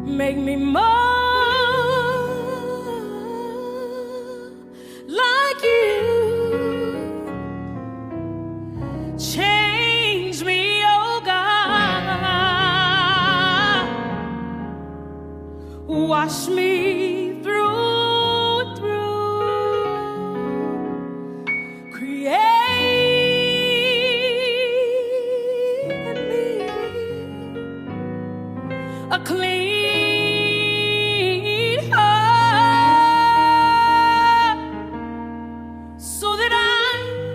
Make me more like you. Change me, oh God. Wash me through and through. Create in me a clean heart, so that I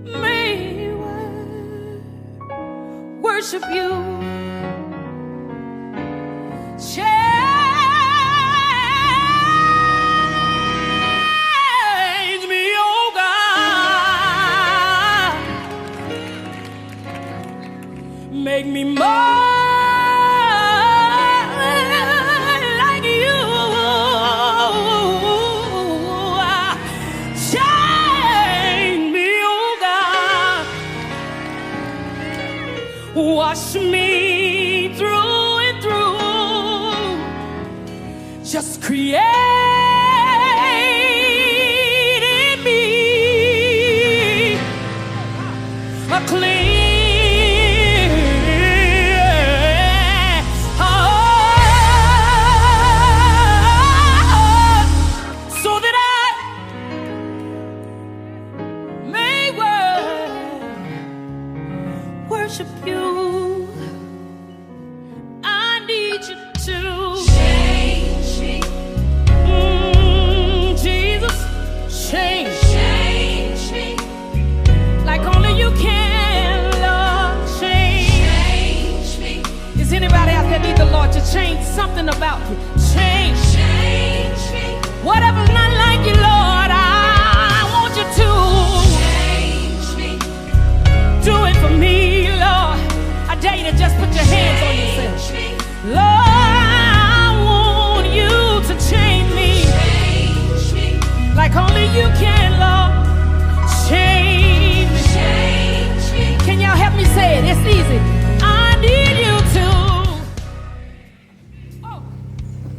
may worship you. Change me, oh God. Make me more like you. Change me, oh God. Wash me through and through. Just create in me a clean heart, so that I may worship you. I need you to Change me, Jesus, change me, like only you can, Lord. Change. me, Is anybody out there need the Lord to change something about you? Change. me, Whatever's not like you, Lord, I want you to change me, do it for me, Lord. I dare you to just put your hands on yourself. change me, Lord, I want you to change me like only you can, Lord. Change me. change me, Can y'all help me say it? It's easy. I need you to. Oh,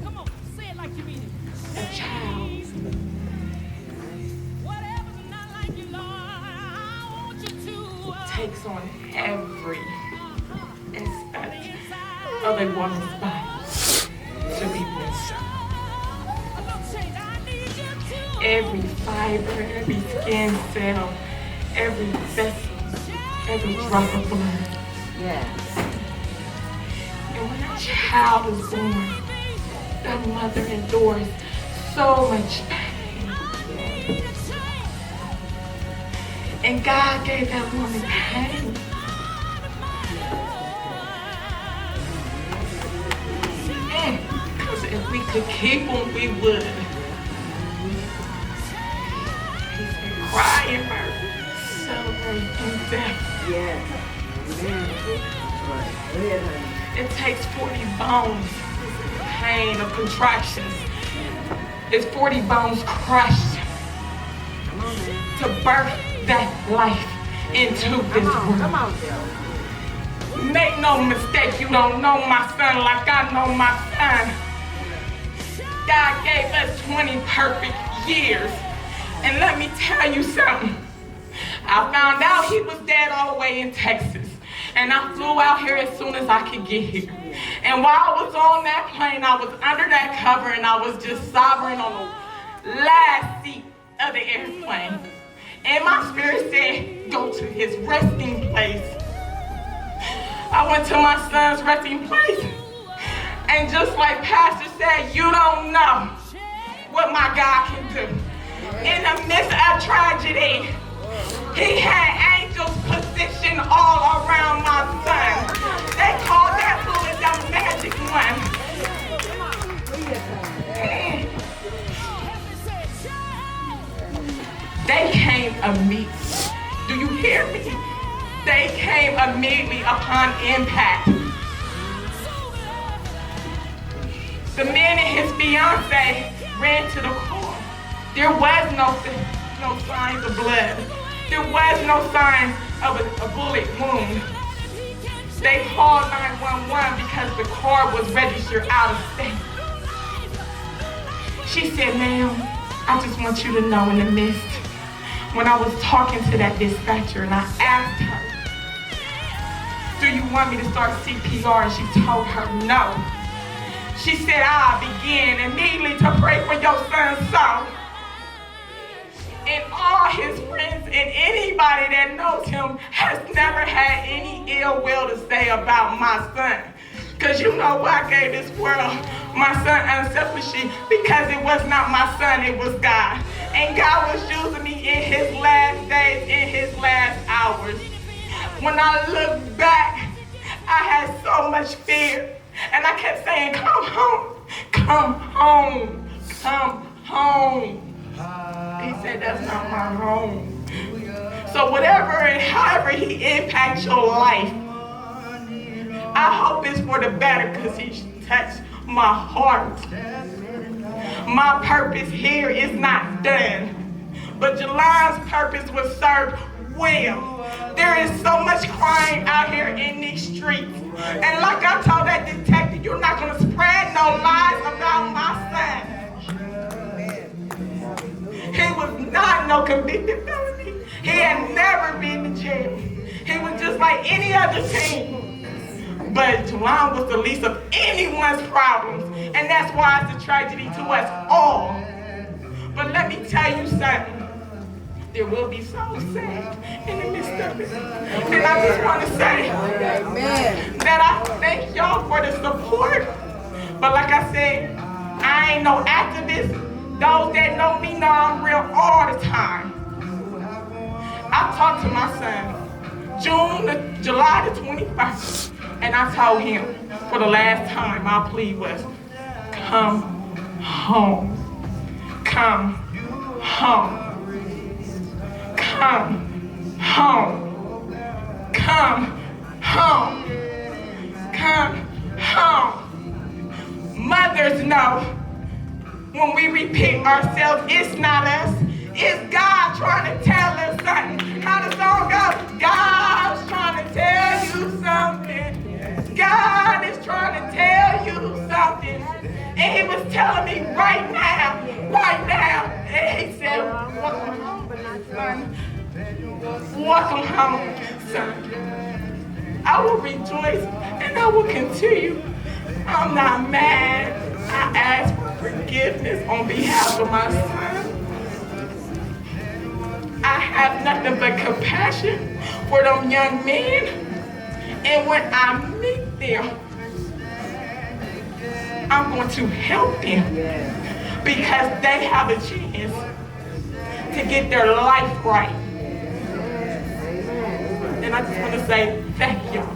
come on, say it like you mean it. a child. Whatever's not like you, Lord, I want you to. Takes on every aspect of a woman's body to be blessed. Every fiber, every skin cell, every vessel, every drop of blood. Yes. And when a child is born, the mother endures so much pain. And God gave that woman pain. Because if we could keep them, we would. He said, cry in birth, celebrate in death. Yes. Amen. Right. Go ahead, honey. It takes 40 bones, pain of contractions. It's 40 bones crushed Come on, man. to birth that life into this Come world. on, Joe. Make no mistake, you don't know my son like I know my son. God gave us 20 perfect years. And let me tell you something. I found out he was dead all the way in Texas. And I flew out here as soon as I could get here. And while I was on that plane, I was under that cover and I was just sobbing on the last seat of the airplane. And my spirit said, go to his resting place. I went to my son's resting place. And just like Pastor said, you don't know what my God can do. In the midst of tragedy, he had angels positioned all around my son. They called that bullet the magic one. They came immediately. Do you hear me? They came immediately upon impact. The man and his fiance ran to the car. There was no signs of blood. There was no signs of a bullet wound. They called 911 because the car was registered out of state. She said, ma'am, I just want you to know in the midst, when I was talking to that dispatcher and I asked her, do you want me to start CPR? And she told her no. She said, I began immediately to pray for your son's soul. And all his friends and anybody that knows him has never had any ill will to say about my son. Because you know why I gave this world my son unselfishly? Because it was not my son, it was God. And God was using me in his last days, in his last hours. When I look back, I had so much fear. And I kept saying, come home, come home, come home. He said, that's not my home. So whatever and however he impacts your life, I hope it's for the better because he touched my heart. My purpose here is not done, but Jalon's purpose was served well. There is so much crime out here in these streets. And like I told that detective, you're not going to spread no lies about my son. He was not no convicted felony. He had never been to jail. He was just like any other teen. But Jalon was the least of anyone's problems. And that's why it's a tragedy to us all. But let me tell you something. There will be souls saved in the midst of it. And I just want to say that I thank y'all for the support. But like I said, I ain't no activist. Those that know me know I'm real all the time. I talked to my son July the 21st, and I told him for the last time, my plea was, come home. Come home. Come home. Come home. Come home. Mothers know when we repeat ourselves, it's not us. It's God trying to tell us something. How the song goes, God's trying to tell you something. God is trying to tell you something. And he was telling me right now. And he said, welcome home, son. Welcome home, son. I will rejoice and I will continue. I'm not mad. I ask for forgiveness on behalf of my son. I have nothing but compassion for them young men. And when I meet them, I'm going to help them because they have a chance to get their life right. And I just want to say thank y'all.